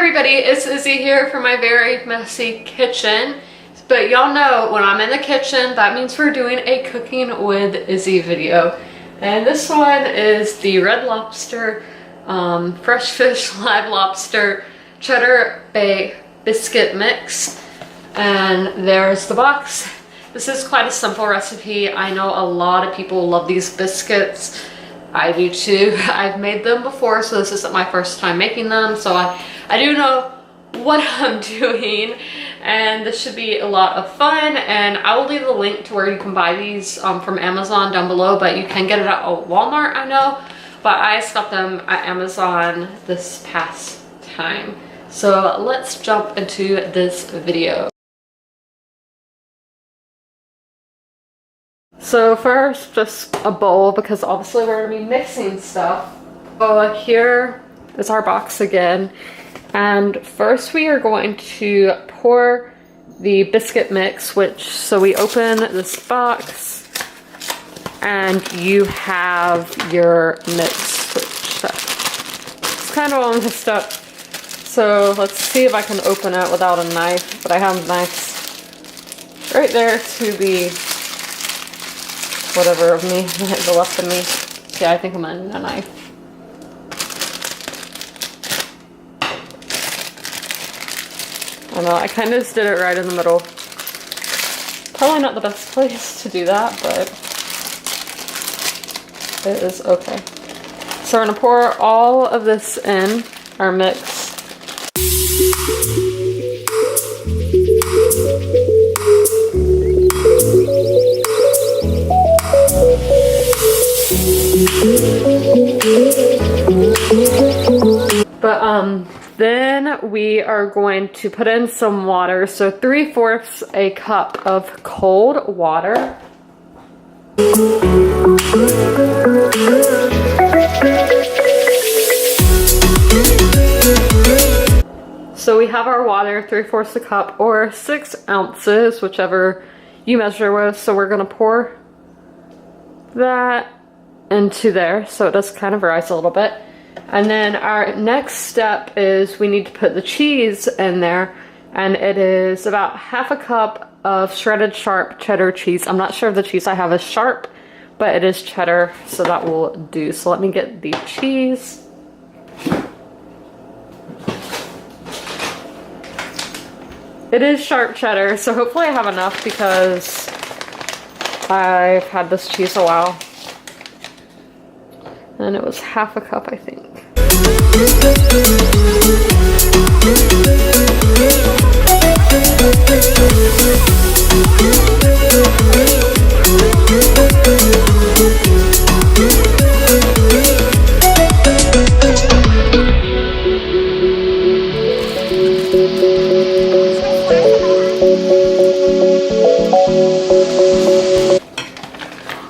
everybody, it's Izzy here for my very messy kitchen. But y'all know when I'm in the kitchen, that means we're doing a cooking with Izzy video. And this one is the Red Lobster, fresh fish, live lobster, cheddar bay biscuit mix. And there's the box. This is quite a simple recipe. I know a lot of people love these biscuits. I do too. I've made them before, so this isn't my first time making them, so I do know what I'm doing, and this should be a lot of fun. And I will leave the link to where you can buy these from Amazon down below, but you can get it at Walmart, I know, but I just got them at Amazon this past time. So let's jump into this video. So first, just a bowl, because obviously we're going to be mixing stuff. So here is our box again. And first we are going to pour the biscuit mix, so we open this box and you have your mix, which it's kind of all messed up. So let's see if I can open it without a knife, but I have knives right there to the whatever of me, the left of me. Yeah, I think I'm gonna need a knife. I know, I kind of just did it right in the middle. Probably not the best place to do that, but it is okay. So we're gonna pour all of this in, our mix. But then we are going to put in some water, so 3/4 a cup of cold water. So we have our water, 3/4 a cup, or 6 ounces, whichever you measure with. So we're gonna pour that into there so it does kind of rise a little bit. And then our next step is we need to put the cheese in there, and it is about 1/2 a cup of shredded sharp cheddar cheese. I'm not sure if the cheese I have is sharp, but it is cheddar, so that will do. So let me get the cheese. It is sharp cheddar, so hopefully I have enough because I've had this cheese a while. And it was 1/2 a cup, I think.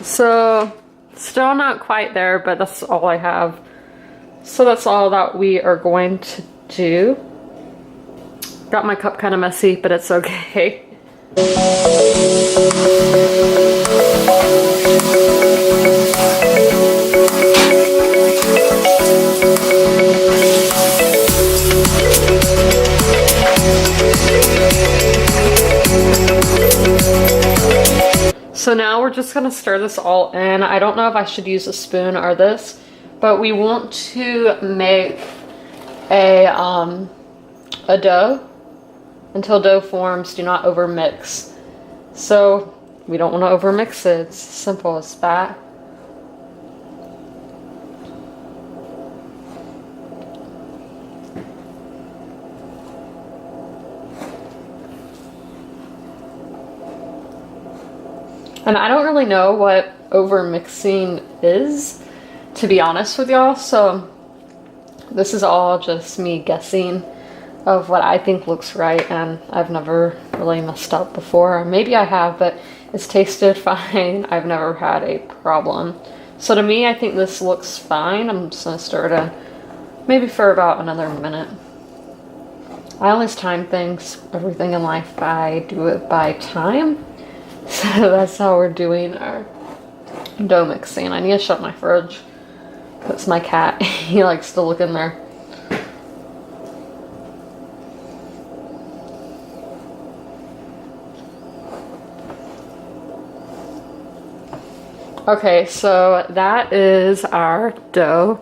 So still not quite there, but that's all I have. So that's all that we are going to do. Got my cup kind of messy, but it's okay. So now we're just gonna stir this all in. I don't know if I should use a spoon or this, but we want to make a dough. Until dough forms, do not over mix. So we don't want to over mix it. It's as simple as that. And I don't really know what over mixing is, to be honest with y'all, so this is all just me guessing of what I think looks right, and I've never really messed up before. Maybe I have, but it's tasted fine. I've never had a problem. So to me, I think this looks fine. I'm just gonna stir it in maybe for about another minute. I always time things, everything in life, I do it by time. So that's how we're doing our dough mixing. I need to shut my fridge. That's my cat. He likes to look in there. Okay, so that is our dough.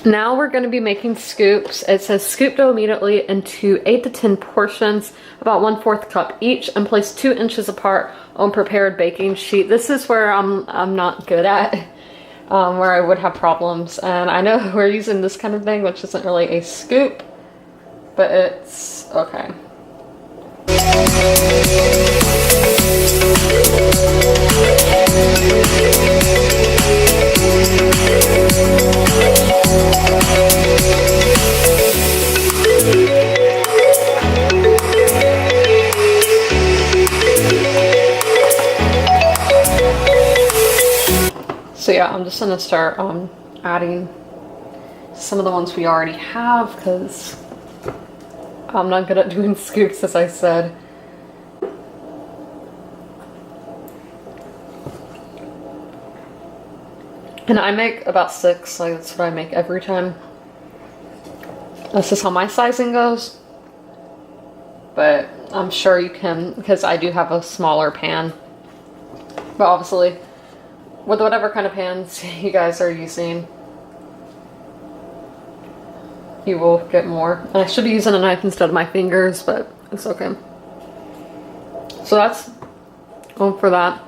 Now we're going to be making scoops. It says scoop dough immediately into 8 to 10 portions, about 1/4 cup each, and place 2 inches apart on prepared baking sheet. This is where I'm not good at, where I would have problems. And I know we're using this kind of thing, which isn't really a scoop, but it's okay. So yeah, I'm just gonna start adding some of the ones we already have because I'm not good at doing scoops, as I said. And I make about 6, like that's what I make every time. That's just how my sizing goes. But I'm sure you can, because I do have a smaller pan. But obviously, with whatever kind of pans you guys are using, you will get more. And I should be using a knife instead of my fingers, but it's okay. So that's all for that.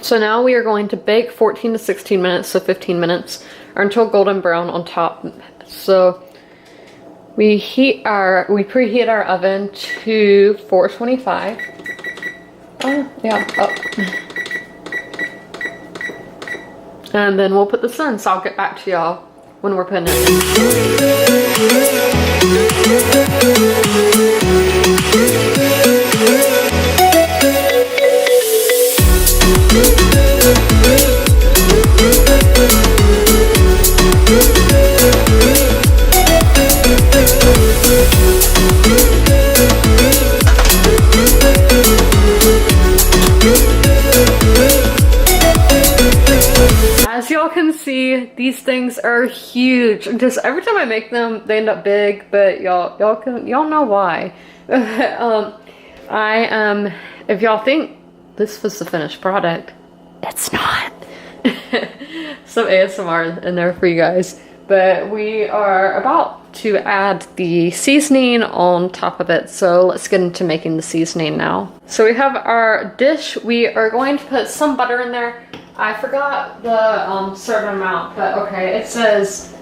So now we are going to bake 14 to 16 minutes, so 15 minutes, or until golden brown on top. So we preheat our oven to 425. Oh, yeah, up. And then we'll put this in, so I'll get back to y'all when we're putting it As y'all can see, these things are huge. Just every time I make them, they end up big, but y'all know why. If y'all think this was the finished product, it's not. Some ASMR in there for you guys. But we are about to add the seasoning on top of it, so let's get into making the seasoning now. So we have our dish. We are going to put some butter in there. I forgot the certain amount, but okay, it says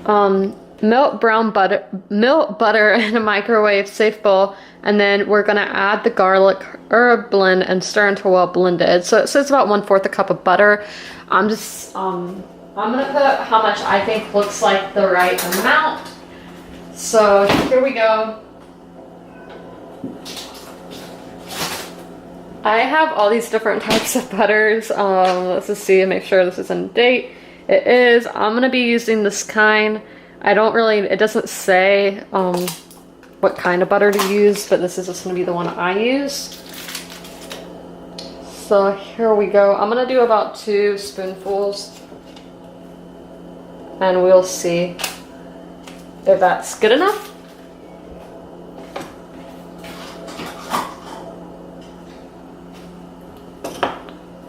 melt butter in a microwave safe bowl, and then we're gonna add the garlic herb blend and stir until well blended. So it says about 1/4 a cup of butter. I'm gonna put how much I think looks like the right amount. So here we go. I have all these different types of butters. Let's just see and make sure this is in date. It is. I'm gonna be using this kind. It doesn't say what kind of butter to use, but this is just gonna be the one I use. So here we go. I'm gonna do about 2 spoonfuls, and we'll see if that's good enough.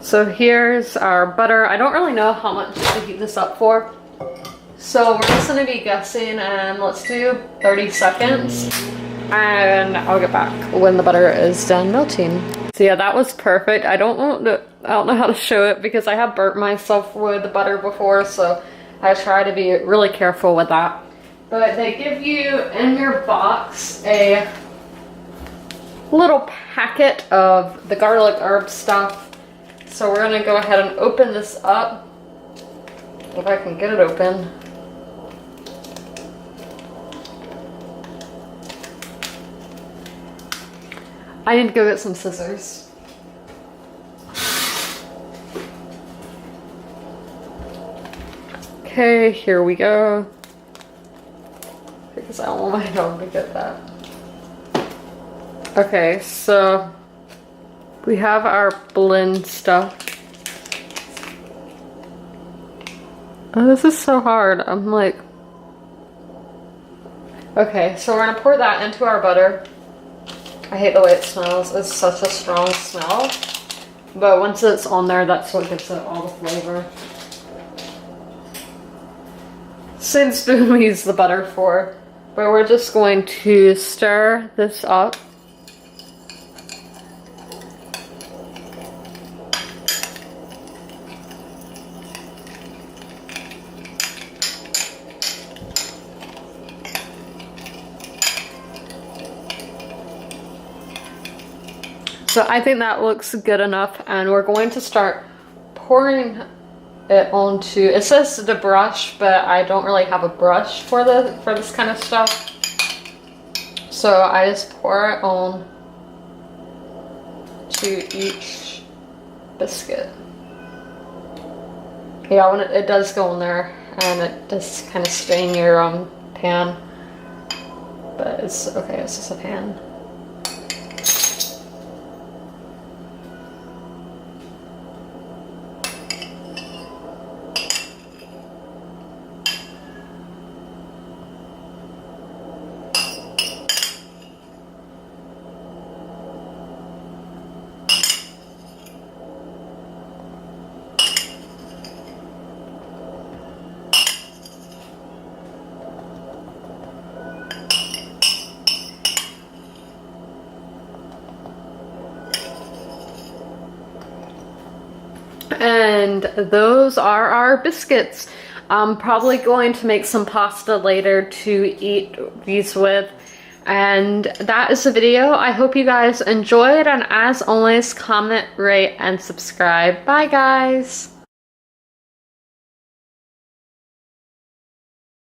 So here's our butter. I don't really know how much to heat this up for, so we're just gonna be guessing, and let's do 30 seconds, and I'll get back when the butter is done melting. So yeah, that was perfect. I don't know how to show it because I have burnt myself with the butter before, so I try to be really careful with that. But they give you in your box a little packet of the garlic herb stuff. So we're gonna go ahead and open this up, if I can get it open. I need to go get some scissors. Okay, here we go. Because I don't want my dog to get that. Okay, so we have our blend stuff. Oh, this is so hard. I'm like... Okay, so we're gonna pour that into our butter. I hate the way it smells. It's such a strong smell. But once it's on there, that's what gives it all the flavor. Same spoon we use the butter for. But we're just going to stir this up. So I think that looks good enough, and we're going to start pouring it onto, it says the brush, but I don't really have a brush for this kind of stuff. So I just pour it on to each biscuit. Yeah, when it does go in there, and it does kind of stain your pan, but it's okay, it's just a pan. And those are our biscuits. I'm probably going to make some pasta later to eat these with. And that is the video. I hope you guys enjoyed, and as always, comment, rate, and subscribe. Bye guys!